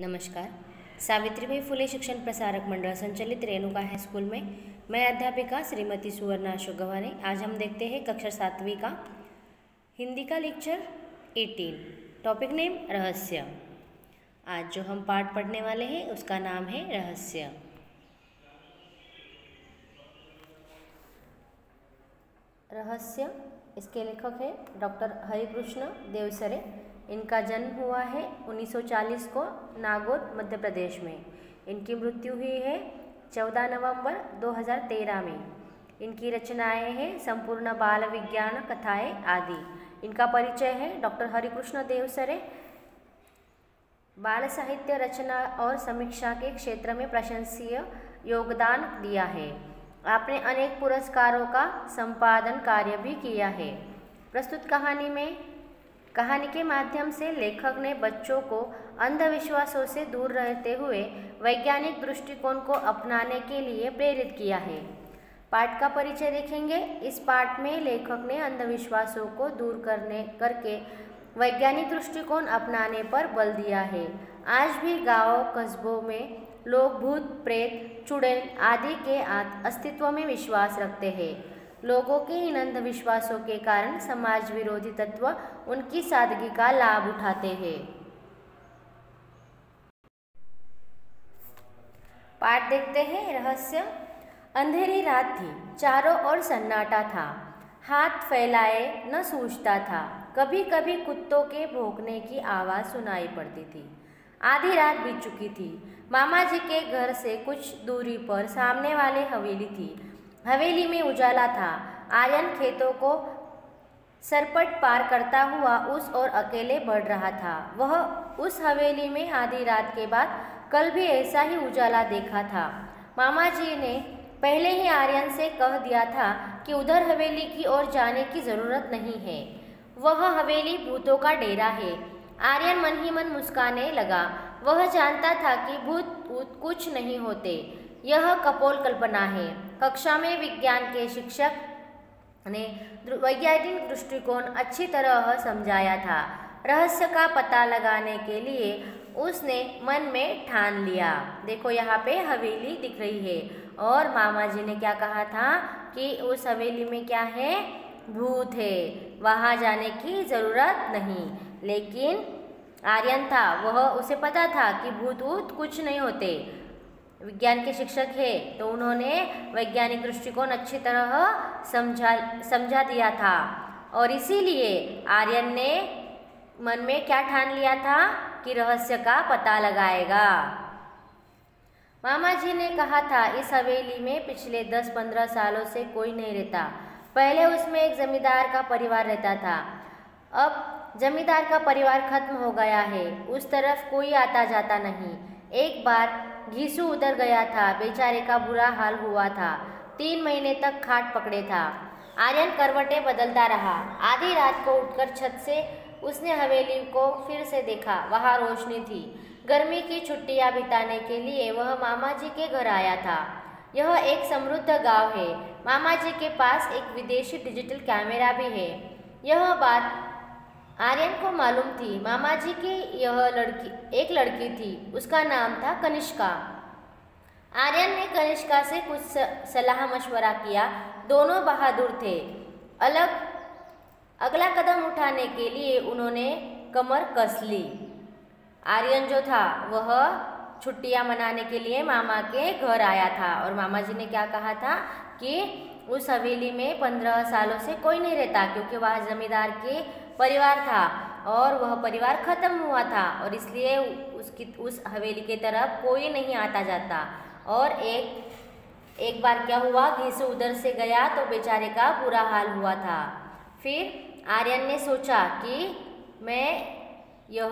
नमस्कार। सावित्रीबाई फुले शिक्षण प्रसारक मंडल संचालित रेणुका हाई स्कूल में मैं अध्यापिका श्रीमती सुवर्णा अशोक गवाने। आज हम देखते हैं कक्षा 7वीं का हिंदी का लेक्चर 18। टॉपिक नेम रहस्य। आज जो हम पाठ पढ़ने वाले हैं उसका नाम है रहस्य। रहस्य इसके लेखक है डॉक्टर हरिकृष्ण देवसरे। इनका जन्म हुआ है 1940 को नागौर मध्य प्रदेश में। इनकी मृत्यु हुई है 14 नवंबर 2013 में। इनकी रचनाएं हैं संपूर्ण बाल विज्ञान कथाएं आदि। इनका परिचय है डॉक्टर हरिकृष्ण देवसरे बाल साहित्य रचना और समीक्षा के क्षेत्र में प्रशंसनीय योगदान दिया है। आपने अनेक पुरस्कारों का संपादन कार्य भी किया है। प्रस्तुत कहानी के माध्यम से लेखक ने बच्चों को अंधविश्वासों से दूर रहते हुए वैज्ञानिक दृष्टिकोण को अपनाने के लिए प्रेरित किया है। पाठ का परिचय देखेंगे। इस पाठ में लेखक ने अंधविश्वासों को दूर करके वैज्ञानिक दृष्टिकोण अपनाने पर बल दिया है। आज भी गांवों कस्बों में लोग भूत प्रेत चुड़ैल आदि के अस्तित्व में विश्वास रखते हैं। लोगों के इन अंधविश्वासों के कारण समाज विरोधी तत्व उनकी सादगी का लाभ उठाते हैं। पाठ देखते हैं। रहस्य। अंधेरी रात थी, चारों ओर सन्नाटा था। हाथ फैलाए न सूझता था। कभी कभी कुत्तों के भौंकने की आवाज़ सुनाई पड़ती थी। आधी रात बीत चुकी थी। मामा जी के घर से कुछ दूरी पर सामने वाले हवेली थी। हवेली में उजाला था। आर्यन खेतों को सरपट पार करता हुआ उस ओर अकेले बढ़ रहा था। वह उस हवेली में आधी रात के बाद कल भी ऐसा ही उजाला देखा था। मामा जी ने पहले ही आर्यन से कह दिया था कि उधर हवेली की ओर जाने की ज़रूरत नहीं है। वह हवेली भूतों का डेरा है। आर्यन मन ही मन मुस्काने लगा। वह जानता था कि भूत कुछ नहीं होते। यह कपोल कल्पना है। कक्षा में विज्ञान के शिक्षक ने वैज्ञानिक दृष्टिकोण अच्छी तरह समझाया था। रहस्य का पता लगाने के लिए उसने मन में ठान लिया। देखो यहाँ पे हवेली दिख रही है और मामा जी ने क्या कहा था कि उस हवेली में क्या है, भूत है, वहाँ जाने की ज़रूरत नहीं। लेकिन आर्यन था, वह उसे पता था कि भूत कुछ नहीं होते। विज्ञान के शिक्षक है तो उन्होंने वैज्ञानिक दृष्टिकोण अच्छी तरह समझा दिया था और इसीलिए आर्यन ने मन में क्या ठान लिया था कि रहस्य का पता लगाएगा। मामा जी ने कहा था इस हवेली में पिछले 10-15 सालों से कोई नहीं रहता। पहले उसमें एक जमींदार का परिवार रहता था। अब जमींदार का परिवार खत्म हो गया है। उस तरफ कोई आता जाता नहीं। एक बार घीसू उधर गया था। बेचारे का बुरा हाल हुआ था। 3 महीने तक खाट पकड़े था। आर्यन करवटें बदलता रहा। आधी रात को उठकर छत से उसने हवेली को फिर से देखा। वहाँ रोशनी थी। गर्मी की छुट्टियाँ बिताने के लिए वह मामा जी के घर आया था। यह एक समृद्ध गांव है। मामा जी के पास एक विदेशी डिजिटल कैमरा भी है। यह बात आर्यन को मालूम थी। मामा जी की एक लड़की थी। उसका नाम था कनिष्का। आर्यन ने कनिष्का से कुछ सलाह मशवरा किया। दोनों बहादुर थे। अगला कदम उठाने के लिए उन्होंने कमर कस ली। आर्यन जो था वह छुट्टियां मनाने के लिए मामा के घर आया था और मामा जी ने क्या कहा था कि उस हवेली में 15 सालों से कोई नहीं रहता, क्योंकि वह जमींदार के परिवार था और वह परिवार खत्म हुआ था और इसलिए उस हवेली की तरफ कोई नहीं आता जाता। और एक बार क्या हुआ, घीसू उधर से गया तो बेचारे का बुरा हाल हुआ था। फिर आर्यन ने सोचा कि मैं यह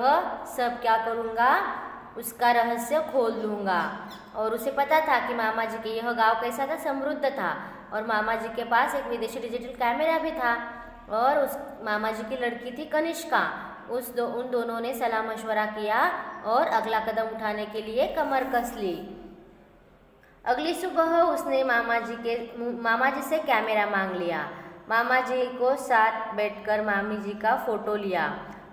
सब क्या करूँगा, उसका रहस्य खोल लूँगा। और उसे पता था कि मामा जी के यह गांव कैसा था, समृद्ध था और मामा जी के पास एक विदेशी डिजिटल कैमरा भी था और उस मामा जी की लड़की थी कनिष्का। उन दोनों ने सलाह मशवरा किया और अगला कदम उठाने के लिए कमर कस ली। अगली सुबह उसने मामा जी से कैमरा मांग लिया। मामा जी को साथ बैठकर मामी जी का फ़ोटो लिया।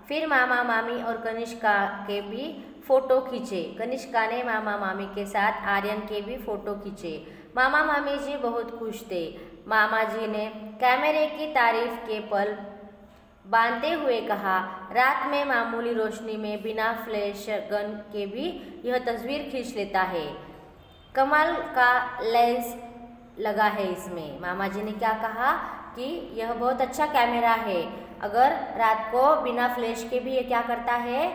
फिर मामा मामी और कनिष्का के भी फ़ोटो खींचे। कनिष्का ने मामा मामी के साथ आर्यन के भी फ़ोटो खींचे। मामा मामी जी बहुत खुश थे। मामा जी ने कैमरे की तारीफ के पल बांधते हुए कहा, रात में मामूली रोशनी में बिना फ्लैश गन के भी यह तस्वीर खींच लेता है। कमाल का लेंस लगा है इसमें। मामा जी ने क्या कहा कि यह बहुत अच्छा कैमरा है, अगर रात को बिना फ्लैश के भी ये क्या करता है,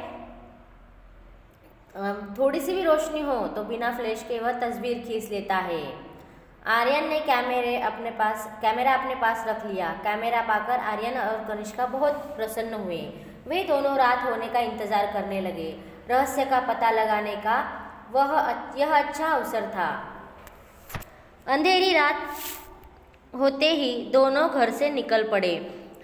थोड़ी सी भी रोशनी हो तो बिना फ्लैश के वह तस्वीर खींच लेता है। आर्यन ने कैमरा अपने पास रख लिया। कैमरा पाकर आर्यन और कनिष्का बहुत प्रसन्न हुए। वे दोनों रात होने का इंतजार करने लगे। रहस्य का पता लगाने का यह अच्छा अवसर था। अंधेरी रात होते ही दोनों घर से निकल पड़े।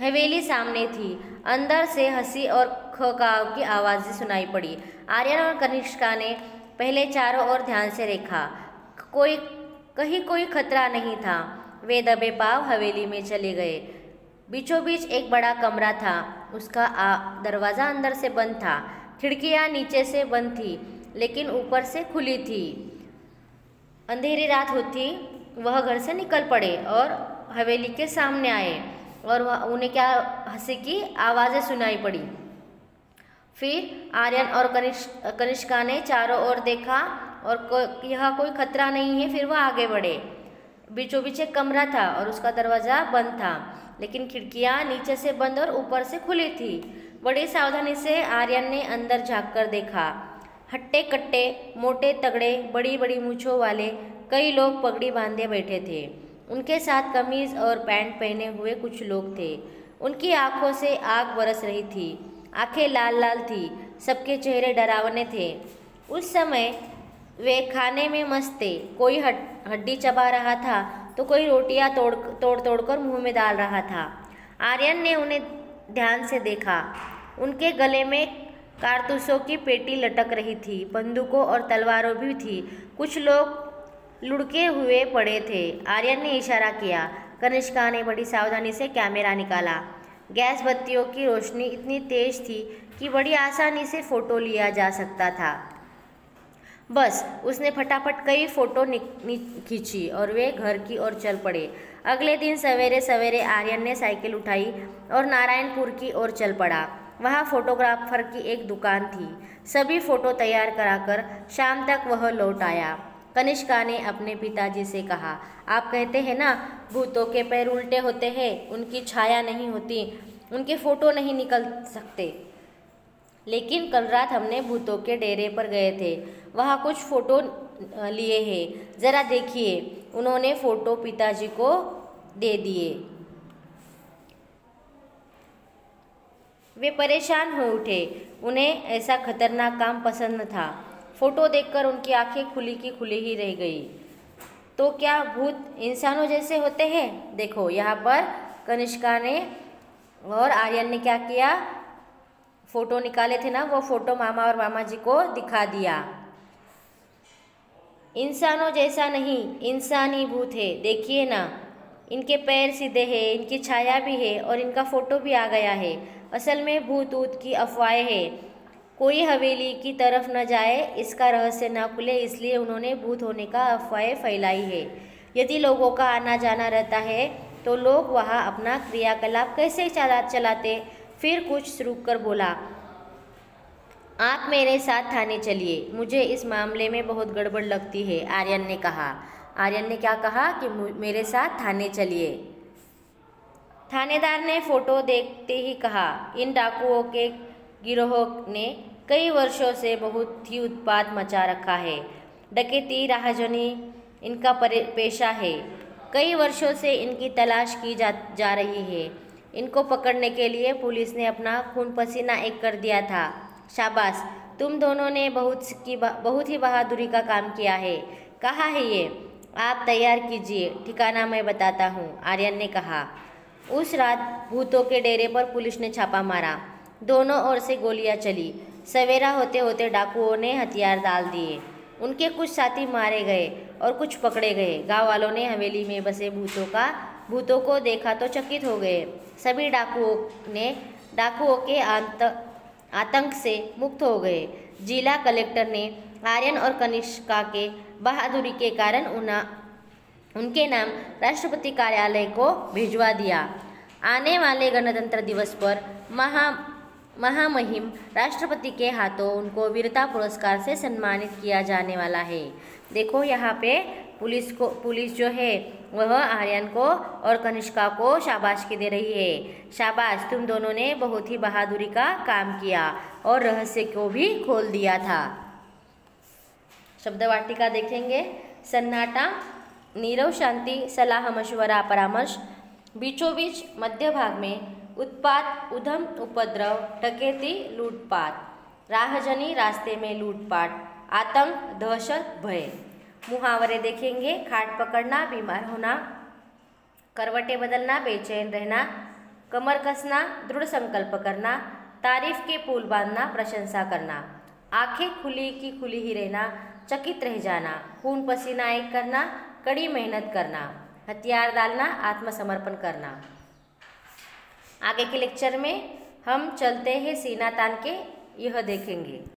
हवेली सामने थी। अंदर से हंसी और खकाव की आवाज़ें सुनाई पड़ी। आर्यन और कनिष्का ने पहले चारों ओर ध्यान से देखा। कहीं कोई खतरा नहीं था। वे दबे पांव हवेली में चले गए। बीचों बीच एक बड़ा कमरा था। उसका दरवाज़ा अंदर से बंद था। खिड़कियाँ नीचे से बंद थी, लेकिन ऊपर से खुली थी। अंधेरी रात होती वह घर से निकल पड़े और हवेली के सामने आए और उन्हें क्या हंसी की आवाज़ें सुनाई पड़ी। फिर आर्यन और कनिष्का ने चारों ओर देखा और यहाँ कोई खतरा नहीं है। फिर वह आगे बढ़े। बीचों बीच एक कमरा था और उसका दरवाज़ा बंद था, लेकिन खिड़कियाँ नीचे से बंद और ऊपर से खुली थी। बड़ी सावधानी से आर्यन ने अंदर झांककर देखा। हट्टे कट्टे, मोटे तगड़े, बड़ी बड़ी मूंछों वाले कई लोग पगड़ी बांधे बैठे थे। उनके साथ कमीज और पैंट पहने हुए कुछ लोग थे। उनकी आंखों से आग बरस रही थी। आंखें लाल लाल थी। सबके चेहरे डरावने थे। उस समय वे खाने में मस्त थे। कोई हड्डी चबा रहा था तो कोई रोटियां तोड़ कर मुंह में डाल रहा था। आर्यन ने उन्हें ध्यान से देखा। उनके गले में कारतूसों की पेटी लटक रही थी। बंदूकों और तलवारों भी थी। कुछ लोग लुढ़के हुए पड़े थे। आर्यन ने इशारा किया। कनिष्का ने बड़ी सावधानी से कैमरा निकाला। गैस बत्तियों की रोशनी इतनी तेज थी कि बड़ी आसानी से फ़ोटो लिया जा सकता था। बस उसने फटाफट कई फ़ोटो खींची और वे घर की ओर चल पड़े। अगले दिन सवेरे सवेरे आर्यन ने साइकिल उठाई और नारायणपुर की ओर चल पड़ा। वहाँ फोटोग्राफर की एक दुकान थी। सभी फ़ोटो तैयार कराकर शाम तक वह लौट आया। कनिष्का ने अपने पिताजी से कहा, आप कहते हैं ना भूतों के पैर उल्टे होते हैं, उनकी छाया नहीं होती, उनके फ़ोटो नहीं निकल सकते। लेकिन कल रात हमने भूतों के डेरे पर गए थे, वहाँ कुछ फ़ोटो लिए हैं, ज़रा देखिए। उन्होंने फ़ोटो पिताजी को दे दिए। वे परेशान हो उठे। उन्हें ऐसा खतरनाक काम पसंद न था। फ़ोटो देखकर उनकी आंखें खुली की खुली ही रह गई। तो क्या भूत इंसानों जैसे होते हैं? देखो यहाँ पर कनिष्का ने और आर्यन ने क्या किया, फ़ोटो निकाले थे ना, वो फ़ोटो मामा और मामा जी को दिखा दिया। इंसानों जैसा नहीं, इंसानी भूत है, देखिए ना, इनके पैर सीधे हैं, इनकी छाया भी है और इनका फ़ोटो भी आ गया है। असल में भूत ऊत की अफवाहें हैं। कोई हवेली की तरफ न जाए, इसका रहस्य न खुले, इसलिए उन्होंने भूत होने का अफवाहें फैलाई है। यदि लोगों का आना जाना रहता है तो लोग वहाँ अपना क्रियाकलाप कैसे चलाते? फिर कुछ रुक कर बोला, आप मेरे साथ थाने चलिए, मुझे इस मामले में बहुत गड़बड़ लगती है। आर्यन ने कहा। आर्यन ने क्या कहा कि मेरे साथ थाने चलिए। थानेदार ने फ़ोटो देखते ही कहा, इन डाकुओं के गिरोह ने कई वर्षों से बहुत ही उत्पात मचा रखा है। डकैती, राहजनी इनका पेशा है। कई वर्षों से इनकी तलाश की जा रही है। इनको पकड़ने के लिए पुलिस ने अपना खून पसीना एक कर दिया था। शाबाश, तुम दोनों ने बहुत ही बहादुरी का काम किया है। कहाँ है ये? आप तैयार कीजिए, ठिकाना मैं बताता हूँ, आर्यन ने कहा। उस रात भूतों के डेरे पर पुलिस ने छापा मारा। दोनों ओर से गोलियां चली। सवेरा होते होते डाकुओं ने हथियार डाल दिए। उनके कुछ साथी मारे गए और कुछ पकड़े गए। गांव वालों ने हवेली में बसे भूतों को देखा तो चकित हो गए। सभी डाकुओं के आतंक से मुक्त हो गए। जिला कलेक्टर ने आर्यन और कनिष्का के बहादुरी के कारण उनके नाम राष्ट्रपति कार्यालय को भिजवा दिया। आने वाले गणतंत्र दिवस पर महामहिम राष्ट्रपति के हाथों उनको वीरता पुरस्कार से सम्मानित किया जाने वाला है। देखो यहाँ पे पुलिस जो है वह आर्यन को और कनिष्का को शाबाशी दे रही है। शाबाश, तुम दोनों ने बहुत ही बहादुरी का काम किया और रहस्य को भी खोल दिया था। शब्द वाटिका देखेंगे। सन्नाटा, नीरव, शांति, सलाह, मशवरा, परामर्श। बीचों बीच मध्य भाग में उत्पात, उधम, उपद्रव, डकैती, लूटपाट। राहजनी, रास्ते में लूटपाट। आतंक, दहशत, भय। मुहावरे देखेंगे। खाट पकड़ना, बीमार होना। करवटें बदलना, बेचैन रहना। कमर कसना, दृढ़ संकल्प करना। तारीफ के पुल बांधना, प्रशंसा करना। आंखें खुली की खुली ही रहना, चकित रह जाना। खून पसीना एक करना, कड़ी मेहनत करना। हथियार डालना, आत्मसमर्पण करना। आगे के लेक्चर में हम चलते हैं सीना तान के, यह देखेंगे।